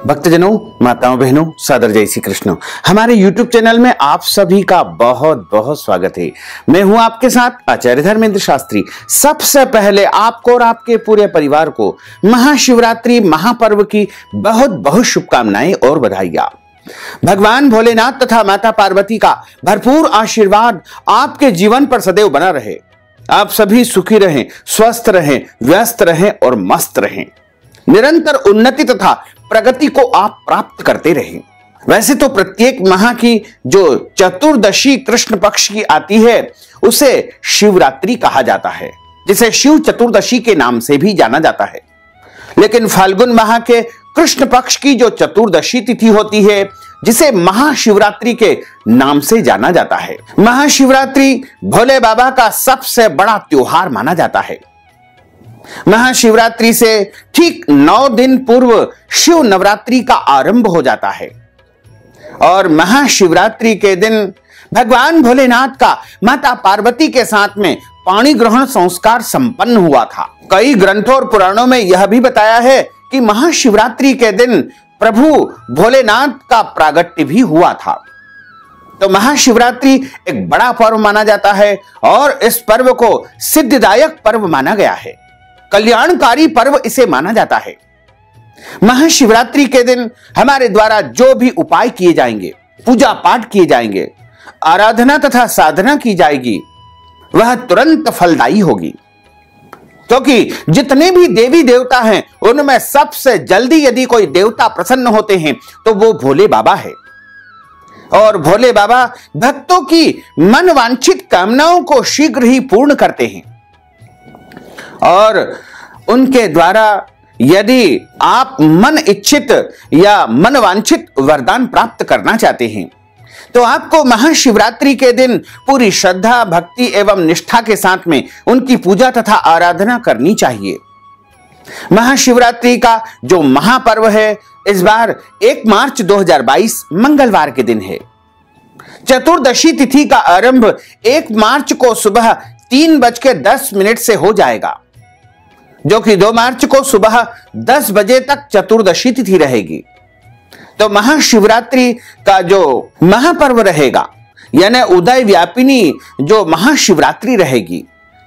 भक्तजनों, माताओं, बहनों, सादर जय श्री कृष्ण। हमारे YouTube चैनल में आप सभी का बहुत बहुत स्वागत है। मैं हूं आपके साथ आचार्य धर्मेंद्र शास्त्री। सबसे पहले आपको और आपके पूरे परिवार को महाशिवरात्रि महापर्व की बहुत बहुत शुभकामनाएं और बधाइयां। भगवान भोलेनाथ तथा माता पार्वती का भरपूर आशीर्वाद आपके जीवन पर सदैव बना रहे। आप सभी सुखी रहें, स्वस्थ रहें, व्यस्त रहें और मस्त रहें। निरंतर उन्नति तथा प्रगति को आप प्राप्त करते रहें। वैसे तो प्रत्येक माह की जो चतुर्दशी कृष्ण पक्ष की आती है उसे शिवरात्रि कहा जाता है, जिसे शिव चतुर्दशी के नाम से भी जाना जाता है। लेकिन फाल्गुन माह के कृष्ण पक्ष की जो चतुर्दशी तिथि होती है, जिसे महाशिवरात्रि के नाम से जाना जाता है। महाशिवरात्रि भोले बाबा का सबसे बड़ा त्योहार माना जाता है। महाशिवरात्रि से ठीक 9 दिन पूर्व शिव नवरात्रि का आरंभ हो जाता है और महाशिवरात्रि के दिन भगवान भोलेनाथ का माता पार्वती के साथ में पाणी ग्रहण संस्कार संपन्न हुआ था। कई ग्रंथों और पुराणों में यह भी बताया है कि महाशिवरात्रि के दिन प्रभु भोलेनाथ का प्रागट्य भी हुआ था। तो महाशिवरात्रि एक बड़ा पर्व माना जाता है और इस पर्व को सिद्धिदायक पर्व माना गया है। कल्याणकारी पर्व इसे माना जाता है। महाशिवरात्रि के दिन हमारे द्वारा जो भी उपाय किए जाएंगे, पूजा पाठ किए जाएंगे, आराधना तथा साधना की जाएगी, वह तुरंत फलदायी होगी। क्योंकि जितने भी देवी देवता हैं उनमें सबसे जल्दी यदि कोई देवता प्रसन्न होते हैं तो वो भोले बाबा है। और भोले बाबा भक्तों की मन वांछित कामनाओं को शीघ्र ही पूर्ण करते हैं। और उनके द्वारा यदि आप मन इच्छित या मन वांछित वरदान प्राप्त करना चाहते हैं तो आपको महाशिवरात्रि के दिन पूरी श्रद्धा, भक्ति एवं निष्ठा के साथ में उनकी पूजा तथा आराधना करनी चाहिए। महाशिवरात्रि का जो महापर्व है इस बार 1 मार्च 2022 मंगलवार के दिन है। चतुर्दशी तिथि का आरंभ 1 मार्च को सुबह 3:10 से हो जाएगा, जो कि 2 मार्च को सुबह 10 बजे तक चतुर्दशी तिथि रहेगी। तो महाशिवरात्रि का जो महापर्व रहेगा, यानी उदय व्यापिनी जो महाशिवरात्रि रहेगी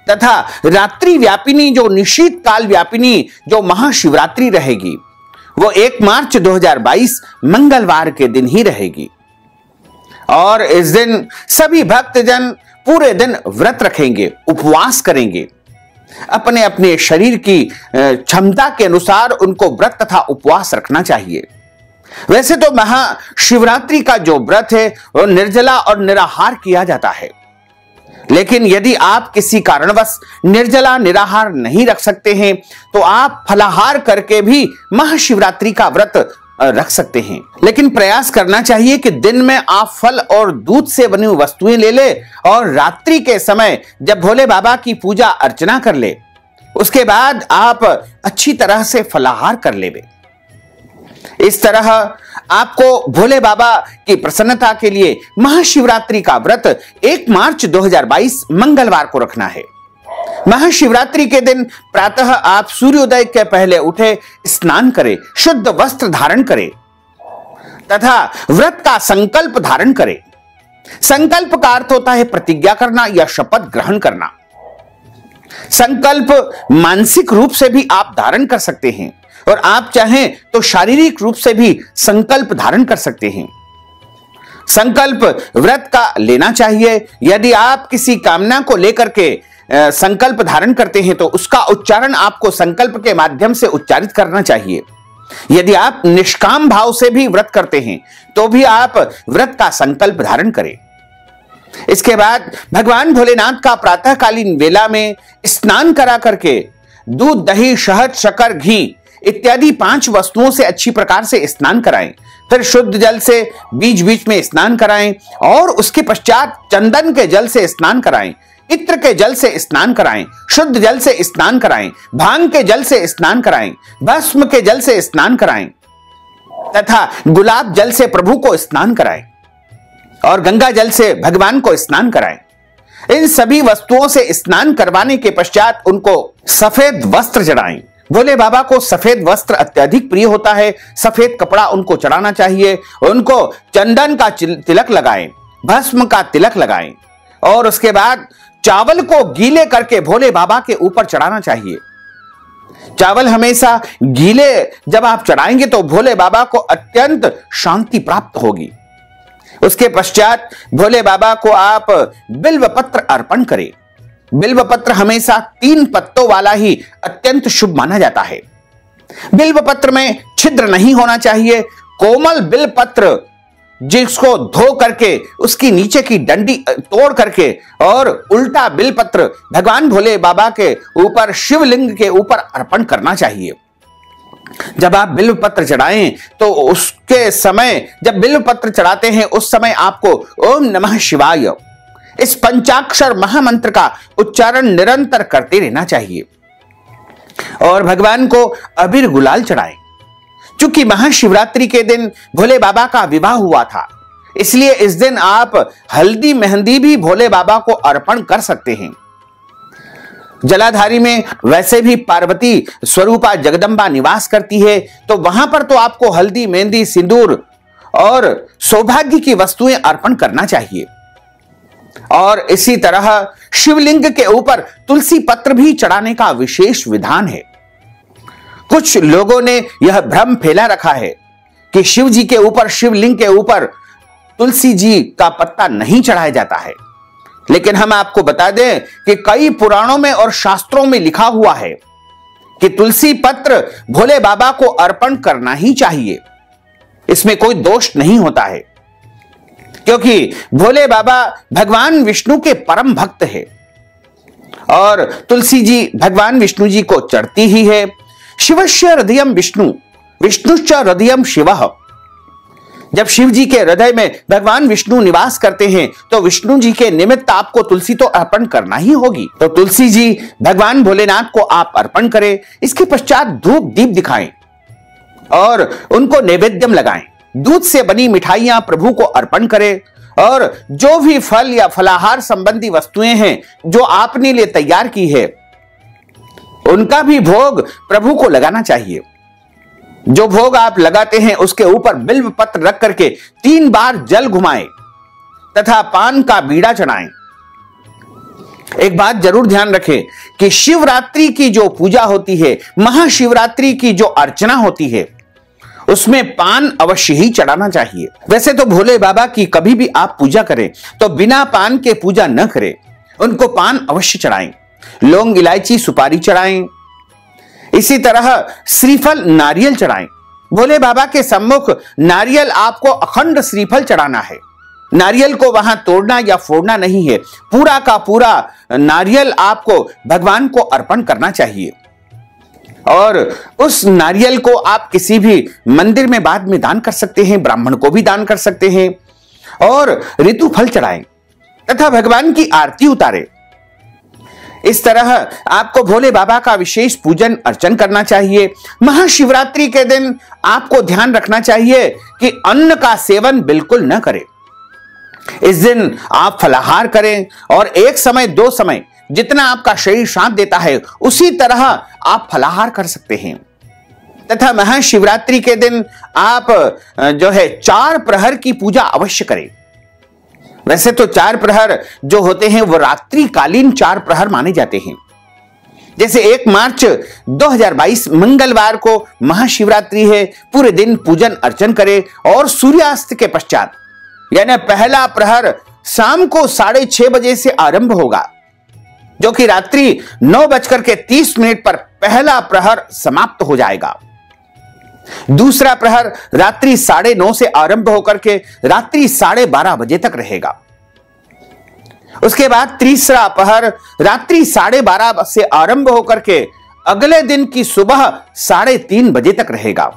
तथा रात्रि व्यापिनी जो निशीत काल व्यापिनी जो महाशिवरात्रि रहेगी, वो 1 मार्च 2022 मंगलवार के दिन ही रहेगी। और इस दिन सभी भक्तजन पूरे दिन व्रत रखेंगे, उपवास करेंगे। अपने अपने शरीर की क्षमता के अनुसार उनको व्रत तथा उपवास रखना चाहिए। वैसे तो महाशिवरात्रि का जो व्रत है वो निर्जला और निराहार किया जाता है। लेकिन यदि आप किसी कारणवश निर्जला निराहार नहीं रख सकते हैं तो आप फलाहार करके भी महाशिवरात्रि का व्रत रख सकते हैं। लेकिन प्रयास करना चाहिए कि दिन में आप फल और दूध से बनी वस्तुएं ले ले और रात्रि के समय जब भोले बाबा की पूजा अर्चना कर ले, उसके बाद आप अच्छी तरह से फलाहार कर लेवे। इस तरह आपको भोले बाबा की प्रसन्नता के लिए महाशिवरात्रि का व्रत 1 मार्च 2022 मंगलवार को रखना है। महाशिवरात्रि के दिन प्रातः आप सूर्योदय के पहले उठे, स्नान करें, शुद्ध वस्त्र धारण करें तथा व्रत का संकल्प धारण करें। संकल्प का अर्थ होता है प्रतिज्ञा करना या शपथ ग्रहण करना। संकल्प मानसिक रूप से भी आप धारण कर सकते हैं और आप चाहें तो शारीरिक रूप से भी संकल्प धारण कर सकते हैं। संकल्प व्रत का लेना चाहिए। यदि आप किसी कामना को लेकर के संकल्प धारण करते हैं तो उसका उच्चारण आपको संकल्प के माध्यम से उच्चारित करना चाहिए। यदि आप निष्काम भाव से भी व्रत करते हैं तो भी आप व्रत का संकल्प धारण करें। इसके बाद भगवान भोलेनाथ का प्रातःकालीन वेला में स्नान करा करके दूध, दही, शहद, शक्कर, घी इत्यादि 5 वस्तुओं से अच्छी प्रकार से स्नान कराएं। फिर शुद्ध जल से बीच बीच में स्नान कराएं और उसके पश्चात चंदन के जल से स्नान कराएं, इत्र के जल से स्नान कराएं, शुद्ध जल से स्नान कराएं, भांग के जल से स्नान कराएं, भस्म के जल से स्नान कराएं तथा गुलाब जल से प्रभु को स्नान कराएं और गंगा जल से भगवान को स्नान कराएं। इन सभी वस्तुओं से स्नान करवाने के पश्चात उनको सफेद वस्त्र चढ़ाएं, भोले बाबा को सफेद वस्त्र अत्यधिक प्रिय होता है। सफेद कपड़ा उनको चढ़ाना चाहिए। उनको चंदन का तिलक लगाएं, भस्म का तिलक लगाएं और उसके बाद चावल को गीले करके भोले बाबा के ऊपर चढ़ाना चाहिए। चावल हमेशा गीले जब आप चढ़ाएंगे तो भोले बाबा को अत्यंत शांति प्राप्त होगी। उसके पश्चात भोले बाबा को आप बिल्व पत्र अर्पण करें। बिल्व पत्र हमेशा 3 पत्तों वाला ही अत्यंत शुभ माना जाता है। बिल्व पत्र में छिद्र नहीं होना चाहिए। कोमल बिल्व पत्र जिसको धो करके उसकी नीचे की डंडी तोड़ करके और उल्टा बिल्व पत्र भगवान भोले बाबा के ऊपर, शिवलिंग के ऊपर अर्पण करना चाहिए। जब आप बिल्व पत्र चढ़ाएं तो उसके समय, जब बिल्व पत्र चढ़ाते हैं उस समय आपको ओम नमः शिवाय इस पंचाक्षर महामंत्र का उच्चारण निरंतर करते रहना चाहिए और भगवान को अबीर गुलाल चढ़ाएं। चूंकि महाशिवरात्रि के दिन भोले बाबा का विवाह हुआ था, इसलिए इस दिन आप हल्दी मेहंदी भी भोले बाबा को अर्पण कर सकते हैं। जलाधारी में वैसे भी पार्वती स्वरूपा जगदम्बा निवास करती है, तो वहां पर तो आपको हल्दी, मेहंदी, सिंदूर और सौभाग्य की वस्तुएं अर्पण करना चाहिए। और इसी तरह शिवलिंग के ऊपर तुलसी पत्र भी चढ़ाने का विशेष विधान है। कुछ लोगों ने यह भ्रम फैला रखा है कि शिव जी के ऊपर, शिवलिंग के ऊपर तुलसी जी का पत्ता नहीं चढ़ाया जाता है, लेकिन हम आपको बता दें कि कई पुराणों में और शास्त्रों में लिखा हुआ है कि तुलसी पत्र भोले बाबा को अर्पण करना ही चाहिए। इसमें कोई दोष नहीं होता है, क्योंकि भोले बाबा भगवान विष्णु के परम भक्त है और तुलसी जी भगवान विष्णु जी को चढ़ती ही है। शिवस्य हृदयम विष्णु, विष्णुश्च हृदयम शिवः। जब शिव जी के हृदय में भगवान विष्णु निवास करते हैं तो विष्णु जी के निमित्त आपको तुलसी तो अर्पण करना ही होगी। तो तुलसी जी भगवान भोलेनाथ को आप अर्पण करें। इसके पश्चात धूप दीप दिखाएं और उनको नैवेद्यम लगाएं। दूध से बनी मिठाइयां प्रभु को अर्पण करें और जो भी फल या फलाहार संबंधी वस्तुएं हैं जो आपने लिए तैयार की है, उनका भी भोग प्रभु को लगाना चाहिए। जो भोग आप लगाते हैं उसके ऊपर बिल्व पत्र रख करके 3 बार जल घुमाएं तथा पान का बीड़ा चढ़ाएं। एक बात जरूर ध्यान रखें कि शिवरात्रि की जो पूजा होती है, महाशिवरात्रि की जो अर्चना होती है, उसमें पान अवश्य ही चढ़ाना चाहिए। वैसे तो भोले बाबा की कभी भी आप पूजा करें तो बिना पान के पूजा न करें, उनको पान अवश्य चढ़ाएं। लौंग, इलायची, सुपारी चढ़ाएं। इसी तरह श्रीफल, नारियल चढ़ाएं। भोले बाबा के सम्मुख नारियल आपको अखंड श्रीफल चढ़ाना है। नारियल को वहां तोड़ना या फोड़ना नहीं है, पूरा का पूरा नारियल आपको भगवान को अर्पण करना चाहिए। और उस नारियल को आप किसी भी मंदिर में बाद में दान कर सकते हैं, ब्राह्मण को भी दान कर सकते हैं। और ऋतु फल चढ़ाएं तथा भगवान की आरती उतारें। इस तरह आपको भोले बाबा का विशेष पूजन अर्चन करना चाहिए। महाशिवरात्रि के दिन आपको ध्यान रखना चाहिए कि अन्न का सेवन बिल्कुल न करें। इस दिन आप फलाहार करें और एक समय 2 समय जितना आपका शरीर साथ देता है उसी तरह आप फलाहार कर सकते हैं। तथा महाशिवरात्रि के दिन आप जो है 4 प्रहर की पूजा अवश्य करें। वैसे तो 4 प्रहर जो होते हैं वो रात्रिकालीन 4 प्रहर माने जाते हैं। जैसे 1 मार्च 2022 मंगलवार को महाशिवरात्रि है, पूरे दिन पूजन अर्चन करें और सूर्यास्त के पश्चात यानी पहला प्रहर शाम को 6:30 बजे से आरंभ होगा, जो कि रात्रि 9:30 पर पहला प्रहर समाप्त हो जाएगा। दूसरा प्रहर रात्रि 9:30 से आरंभ होकर के रात्रि 12:30 बजे तक रहेगा। उसके बाद तीसरा प्रहर रात्रि 12:30 से आरंभ होकर के अगले दिन की सुबह 3:30 बजे तक रहेगा।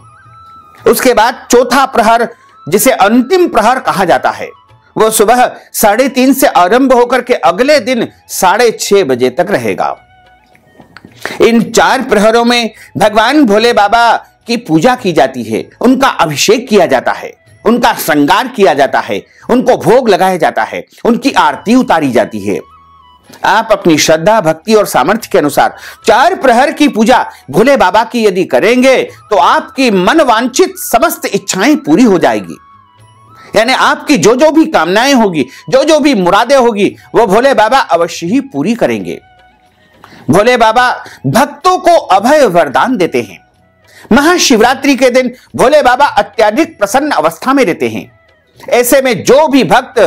उसके बाद चौथा प्रहर, जिसे अंतिम प्रहर कहा जाता है, वो सुबह 3:30 से आरंभ होकर के अगले दिन 6:30 बजे तक रहेगा। इन 4 प्रहरों में भगवान भोले बाबा की पूजा की जाती है, उनका अभिषेक किया जाता है, उनका श्रृंगार किया जाता है, उनको भोग लगाया जाता है, उनकी आरती उतारी जाती है। आप अपनी श्रद्धा, भक्ति और सामर्थ्य के अनुसार 4 प्रहर की पूजा भोले बाबा की यदि करेंगे तो आपकी मनवांछित समस्त इच्छाएं पूरी हो जाएगी। यानी आपकी जो जो भी कामनाएं होगी, जो जो भी मुरादें होगी, वो भोले बाबा अवश्य ही पूरी करेंगे। भोले बाबा भक्तों को अभय वरदान देते हैं। महाशिवरात्रि के दिन भोले बाबा अत्यधिक प्रसन्न अवस्था में रहते हैं। ऐसे में जो भी भक्त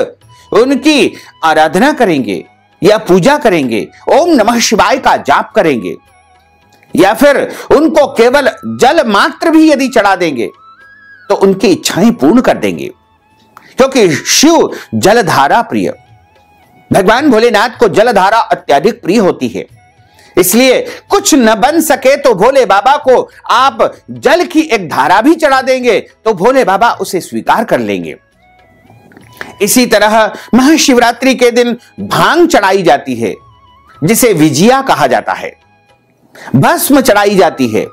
उनकी आराधना करेंगे या पूजा करेंगे, ओम नमः शिवाय का जाप करेंगे, या फिर उनको केवल जल मात्र भी यदि चढ़ा देंगे तो उनकी इच्छाएं पूर्ण कर देंगे। क्योंकि शिव जलधारा प्रिय, भगवान भोलेनाथ को जलधारा अत्यधिक प्रिय होती है। इसलिए कुछ न बन सके तो भोले बाबा को आप जल की एक धारा भी चढ़ा देंगे तो भोले बाबा उसे स्वीकार कर लेंगे। इसी तरह महाशिवरात्रि के दिन भांग चढ़ाई जाती है, जिसे विजिया कहा जाता है, भस्म चढ़ाई जाती है,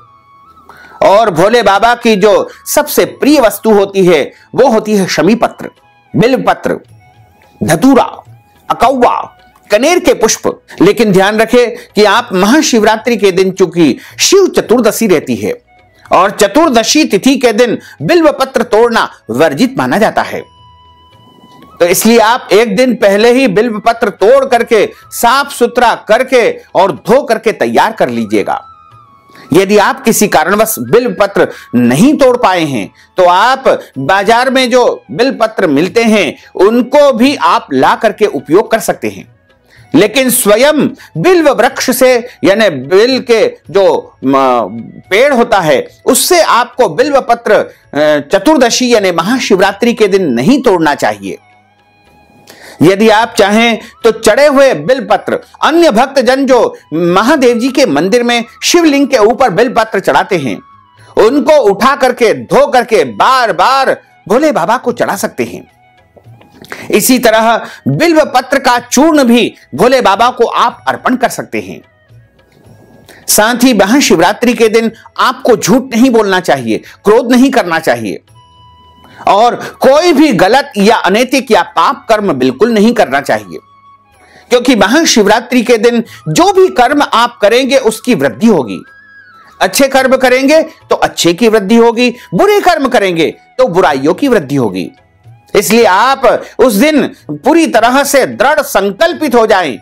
और भोले बाबा की जो सबसे प्रिय वस्तु होती है वो होती है शमी पत्र, बिल्व पत्र, धतूरा, अकौवा, कनेर के पुष्प। लेकिन ध्यान रखें कि आप महाशिवरात्रि के दिन, चूंकि शिव चतुर्दशी रहती है और चतुर्दशी तिथि के दिन बिल्व पत्र तोड़ना वर्जित माना जाता है, तो इसलिए आप एक दिन पहले ही बिल्व पत्र तोड़ करके साफ सुथरा करके और धो करके तैयार कर लीजिएगा। यदि आप किसी कारणवश बिल्व पत्र नहीं तोड़ पाए हैं तो आप बाजार में जो बिल्व पत्र मिलते हैं उनको भी आप ला करके उपयोग कर सकते हैं। लेकिन स्वयं बिल्व वृक्ष से, यानी बिल के जो पेड़ होता है, उससे आपको बिल्व पत्र चतुर्दशी यानी महाशिवरात्रि के दिन नहीं तोड़ना चाहिए। यदि आप चाहें तो चढ़े हुए बिलपत्र, अन्य भक्तजन जो महादेव जी के मंदिर में शिवलिंग के ऊपर बिलपत्र चढ़ाते हैं, उनको उठा करके धो करके बार बार भोले बाबा को चढ़ा सकते हैं। इसी तरह बिल्व पत्र का चूर्ण भी भोले बाबा को आप अर्पण कर सकते हैं। साथ ही महाशिवरात्रि के दिन आपको झूठ नहीं बोलना चाहिए, क्रोध नहीं करना चाहिए, और कोई भी गलत या अनैतिक या पाप कर्म बिल्कुल नहीं करना चाहिए। क्योंकि महाशिवरात्रि के दिन जो भी कर्म आप करेंगे उसकी वृद्धि होगी। अच्छे कर्म करेंगे तो अच्छे की वृद्धि होगी, बुरे कर्म करेंगे तो बुराइयों की वृद्धि होगी। इसलिए आप उस दिन पूरी तरह से दृढ़ संकल्पित हो जाएं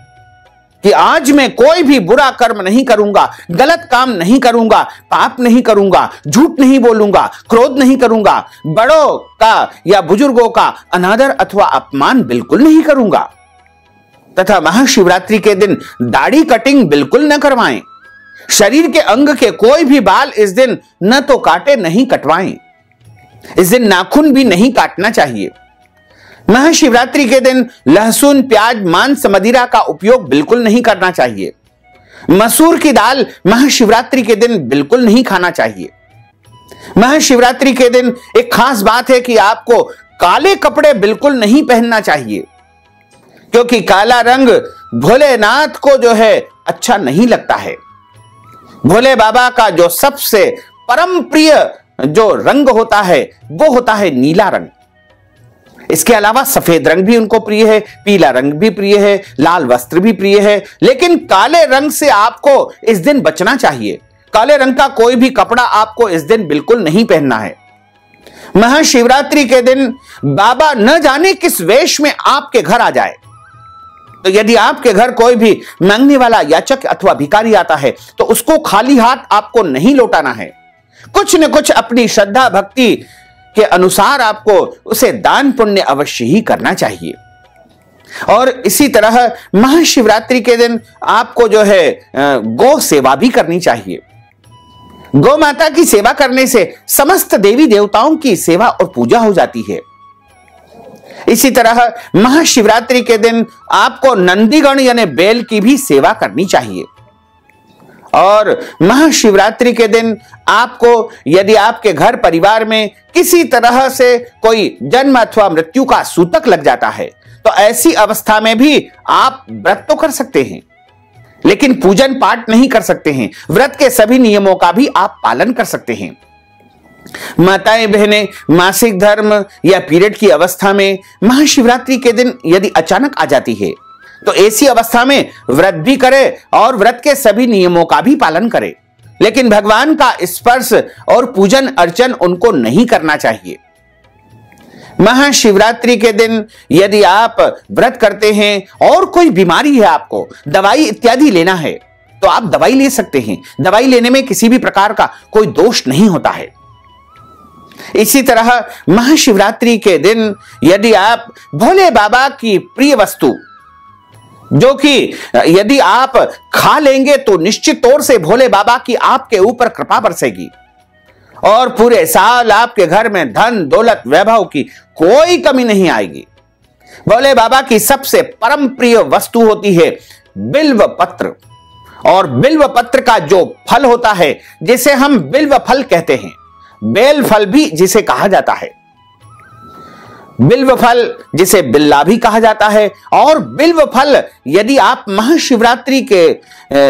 कि आज मैं कोई भी बुरा कर्म नहीं करूंगा, गलत काम नहीं करूंगा, पाप नहीं करूंगा, झूठ नहीं बोलूंगा, क्रोध नहीं करूंगा, बड़ों का या बुजुर्गों का अनादर अथवा अपमान बिल्कुल नहीं करूंगा। तथा महाशिवरात्रि के दिन दाढ़ी कटिंग बिल्कुल न करवाएं। शरीर के अंग के कोई भी बाल इस दिन न तो काटे नहीं कटवाएं। इस दिन नाखून भी नहीं काटना चाहिए। महाशिवरात्रि के दिन लहसुन, प्याज, मांस, मदिरा का उपयोग बिल्कुल नहीं करना चाहिए। मसूर की दाल महाशिवरात्रि के दिन बिल्कुल नहीं खाना चाहिए। महाशिवरात्रि के दिन एक खास बात है कि आपको काले कपड़े बिल्कुल नहीं पहनना चाहिए, क्योंकि काला रंग भोलेनाथ को जो है अच्छा नहीं लगता है। भोले बाबा का जो सबसे परम प्रिय जो रंग होता है वो होता है नीला रंग। इसके अलावा सफेद रंग भी उनको प्रिय है, पीला रंग भी प्रिय है, लाल वस्त्र भी प्रिय है, लेकिन काले रंग से आपको इस दिन बचना चाहिए। काले रंग का कोई भी कपड़ा आपको इस दिन बिल्कुल नहीं पहनना है। महाशिवरात्रि के दिन बाबा न जाने किस वेश में आपके घर आ जाए, तो यदि आपके घर कोई भी मांगने वाला याचक अथवा भिखारी आता है तो उसको खाली हाथ आपको नहीं लौटाना है। कुछ न कुछ अपनी श्रद्धा भक्ति के अनुसार आपको उसे दान पुण्य अवश्य ही करना चाहिए। और इसी तरह महाशिवरात्रि के दिन आपको जो है गौ सेवा भी करनी चाहिए। गौ माता की सेवा करने से समस्त देवी देवताओं की सेवा और पूजा हो जाती है। इसी तरह महाशिवरात्रि के दिन आपको नंदीगण यानी बैल की भी सेवा करनी चाहिए। और महाशिवरात्रि के दिन आपको यदि आपके घर परिवार में किसी तरह से कोई जन्म अथवा मृत्यु का सूतक लग जाता है तो ऐसी अवस्था में भी आप व्रत तो कर सकते हैं, लेकिन पूजन पाठ नहीं कर सकते हैं। व्रत के सभी नियमों का भी आप पालन कर सकते हैं। माताएं बहनें मासिक धर्म या पीरियड की अवस्था में महाशिवरात्रि के दिन यदि अचानक आ जाती है तो ऐसी अवस्था में व्रत भी करे और व्रत के सभी नियमों का भी पालन करे, लेकिन भगवान का स्पर्श और पूजन अर्चन उनको नहीं करना चाहिए। महाशिवरात्रि के दिन यदि आप व्रत करते हैं और कोई बीमारी है, आपको दवाई इत्यादि लेना है, तो आप दवाई ले सकते हैं। दवाई लेने में किसी भी प्रकार का कोई दोष नहीं होता है। इसी तरह महाशिवरात्रि के दिन यदि आप भोले बाबा की प्रिय वस्तु, जो कि यदि आप खा लेंगे तो निश्चित तौर से भोले बाबा की आपके ऊपर कृपा बरसेगी और पूरे साल आपके घर में धन दौलत वैभव की कोई कमी नहीं आएगी। भोले बाबा की सबसे परम प्रिय वस्तु होती है बिल्व पत्र, और बिल्व पत्र का जो फल होता है जिसे हम बिल्व फल कहते हैं, बेल फल भी जिसे कहा जाता है, बिल्व फल जिसे बिल्ला भी कहा जाता है, और बिल्व फल यदि आप महाशिवरात्रि के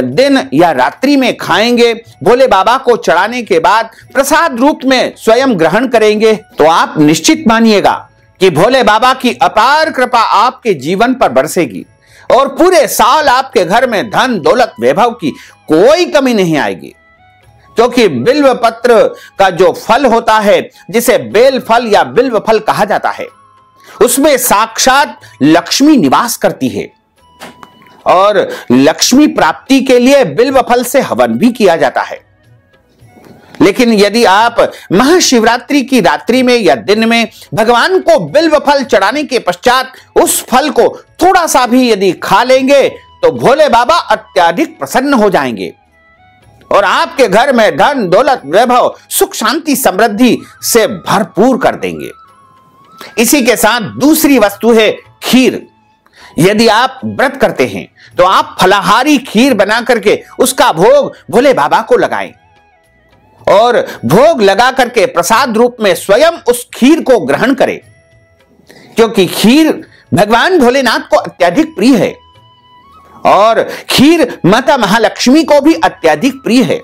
दिन या रात्रि में खाएंगे, भोले बाबा को चढ़ाने के बाद प्रसाद रूप में स्वयं ग्रहण करेंगे, तो आप निश्चित मानिएगा कि भोले बाबा की अपार कृपा आपके जीवन पर बरसेगी और पूरे साल आपके घर में धन दौलत वैभव की कोई कमी नहीं आएगी। क्योंकि बिल्व पत्र का जो फल होता है, जिसे बेल फल या बिल्व फल कहा जाता है, उसमें साक्षात लक्ष्मी निवास करती है और लक्ष्मी प्राप्ति के लिए बिल्व फल से हवन भी किया जाता है। लेकिन यदि आप महाशिवरात्रि की रात्रि में या दिन में भगवान को बिल्व फल चढ़ाने के पश्चात उस फल को थोड़ा सा भी यदि खा लेंगे, तो भोले बाबा अत्यधिक प्रसन्न हो जाएंगे और आपके घर में धन दौलत वैभव सुख शांति समृद्धि से भरपूर कर देंगे। इसी के साथ दूसरी वस्तु है खीर। यदि आप व्रत करते हैं तो आप फलाहारी खीर बना करके उसका भोग भोले बाबा को लगाएं और भोग लगा करके प्रसाद रूप में स्वयं उस खीर को ग्रहण करें, क्योंकि खीर भगवान भोलेनाथ को अत्यधिक प्रिय है और खीर माता महालक्ष्मी को भी अत्यधिक प्रिय है।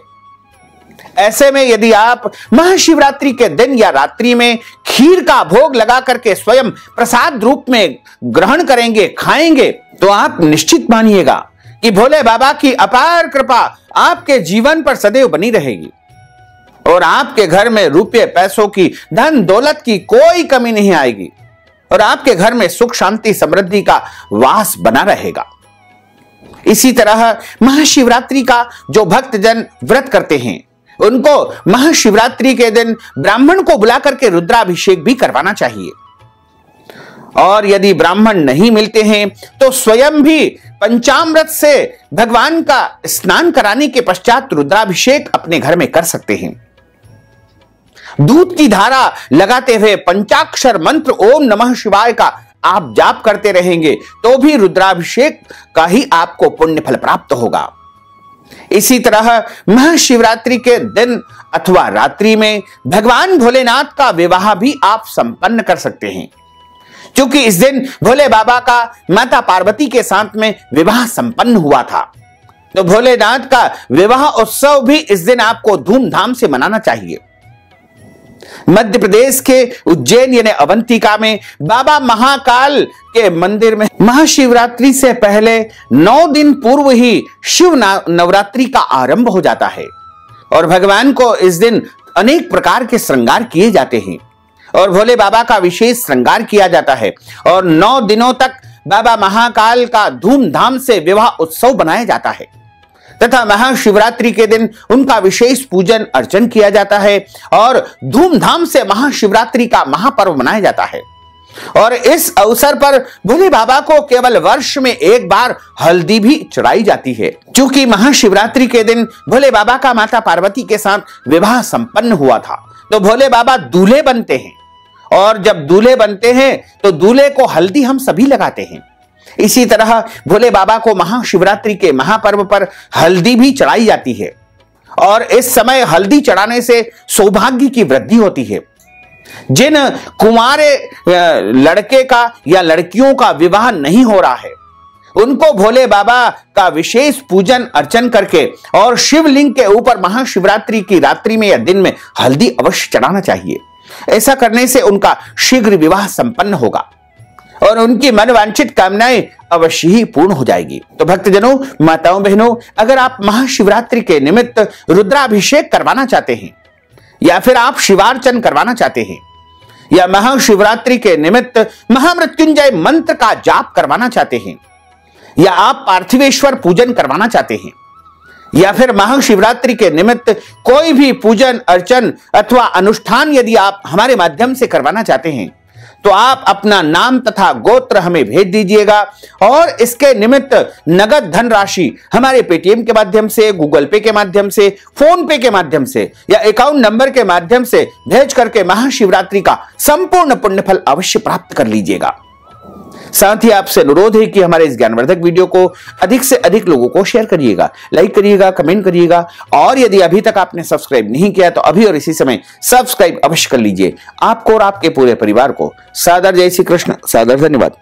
ऐसे में यदि आप महाशिवरात्रि के दिन या रात्रि में खीर का भोग लगा करके स्वयं प्रसाद रूप में ग्रहण करेंगे, खाएंगे, तो आप निश्चित मानिएगा कि भोले बाबा की अपार कृपा आपके जीवन पर सदैव बनी रहेगी और आपके घर में रुपये पैसों की धन दौलत की कोई कमी नहीं आएगी और आपके घर में सुख शांति समृद्धि का वास बना रहेगा। इसी तरह महाशिवरात्रि का जो भक्तजन व्रत करते हैं, उनको महाशिवरात्रि के दिन ब्राह्मण को बुला करके रुद्राभिषेक भी करवाना चाहिए और यदि ब्राह्मण नहीं मिलते हैं तो स्वयं भी पंचामृत से भगवान का स्नान कराने के पश्चात रुद्राभिषेक अपने घर में कर सकते हैं। दूध की धारा लगाते हुए पंचाक्षर मंत्र ओम नमः शिवाय का आप जाप करते रहेंगे तो भी रुद्राभिषेक का ही आपको पुण्य फल प्राप्त होगा। इसी तरह महाशिवरात्रि के दिन अथवा रात्रि में भगवान भोलेनाथ का विवाह भी आप संपन्न कर सकते हैं, क्योंकि इस दिन भोले बाबा का माता पार्वती के साथ में विवाह संपन्न हुआ था। तो भोलेनाथ का विवाह उत्सव भी इस दिन आपको धूमधाम से मनाना चाहिए। मध्य प्रदेश के उज्जैन यानी अवंतिका में बाबा महाकाल के मंदिर में महाशिवरात्रि से पहले 9 दिन पूर्व ही शिव नवरात्रि का आरंभ हो जाता है और भगवान को इस दिन अनेक प्रकार के श्रृंगार किए जाते हैं और भोले बाबा का विशेष श्रृंगार किया जाता है और 9 दिनों तक बाबा महाकाल का धूमधाम से विवाह उत्सव बनाया जाता है तथा महाशिवरात्रि के दिन उनका विशेष पूजन अर्चन किया जाता है और धूमधाम से महाशिवरात्रि का महापर्व मनाया जाता है। और इस अवसर पर भोले बाबा को केवल वर्ष में एक बार हल्दी भी चढ़ाई जाती है, क्योंकि महाशिवरात्रि के दिन भोले बाबा का माता पार्वती के साथ विवाह संपन्न हुआ था। तो भोले बाबा दूल्हे बनते हैं और जब दूल्हे बनते हैं तो दूल्हे को हल्दी हम सभी लगाते हैं। इसी तरह भोले बाबा को महाशिवरात्रि के महापर्व पर हल्दी भी चढ़ाई जाती है और इस समय हल्दी चढ़ाने से सौभाग्य की वृद्धि होती है। जिन कुंवारे लड़के का या लड़कियों का विवाह नहीं हो रहा है, उनको भोले बाबा का विशेष पूजन अर्चन करके और शिवलिंग के ऊपर महाशिवरात्रि की रात्रि में या दिन में हल्दी अवश्य चढ़ाना चाहिए। ऐसा करने से उनका शीघ्र विवाह संपन्न होगा। और उनकी मनवांछित कामनाएं अवश्य ही पूर्ण हो जाएगी। तो भक्तजनों, माताओं, बहनों, अगर आप महाशिवरात्रि के निमित्त रुद्राभिषेक करवाना चाहते हैं, या फिर आप शिवार्चन करवाना चाहते हैं, या महाशिवरात्रि के निमित्त महामृत्युंजय मंत्र का जाप करवाना चाहते हैं, या आप पार्थिवेश्वर पूजन करवाना चाहते हैं, या फिर महाशिवरात्रि के निमित्त कोई भी पूजन अर्चन अथवा अनुष्ठान यदि आप हमारे माध्यम से करवाना चाहते हैं, तो आप अपना नाम तथा गोत्र हमें भेज दीजिएगा और इसके निमित्त नगद धनराशि हमारे पेटीएम के माध्यम से, गूगल पे के माध्यम से, फोन पे के माध्यम से या अकाउंट नंबर के माध्यम से भेज करके महाशिवरात्रि का संपूर्ण पुण्यफल अवश्य प्राप्त कर लीजिएगा। साथ ही आपसे अनुरोध है कि हमारे इस ज्ञानवर्धक वीडियो को अधिक से अधिक लोगों को शेयर करिएगा, लाइक करिएगा, कमेंट करिएगा, और यदि अभी तक आपने सब्सक्राइब नहीं किया तो अभी और इसी समय सब्सक्राइब अवश्य कर लीजिए। आपको और आपके पूरे परिवार को सादर जय श्री कृष्ण, सादर धन्यवाद।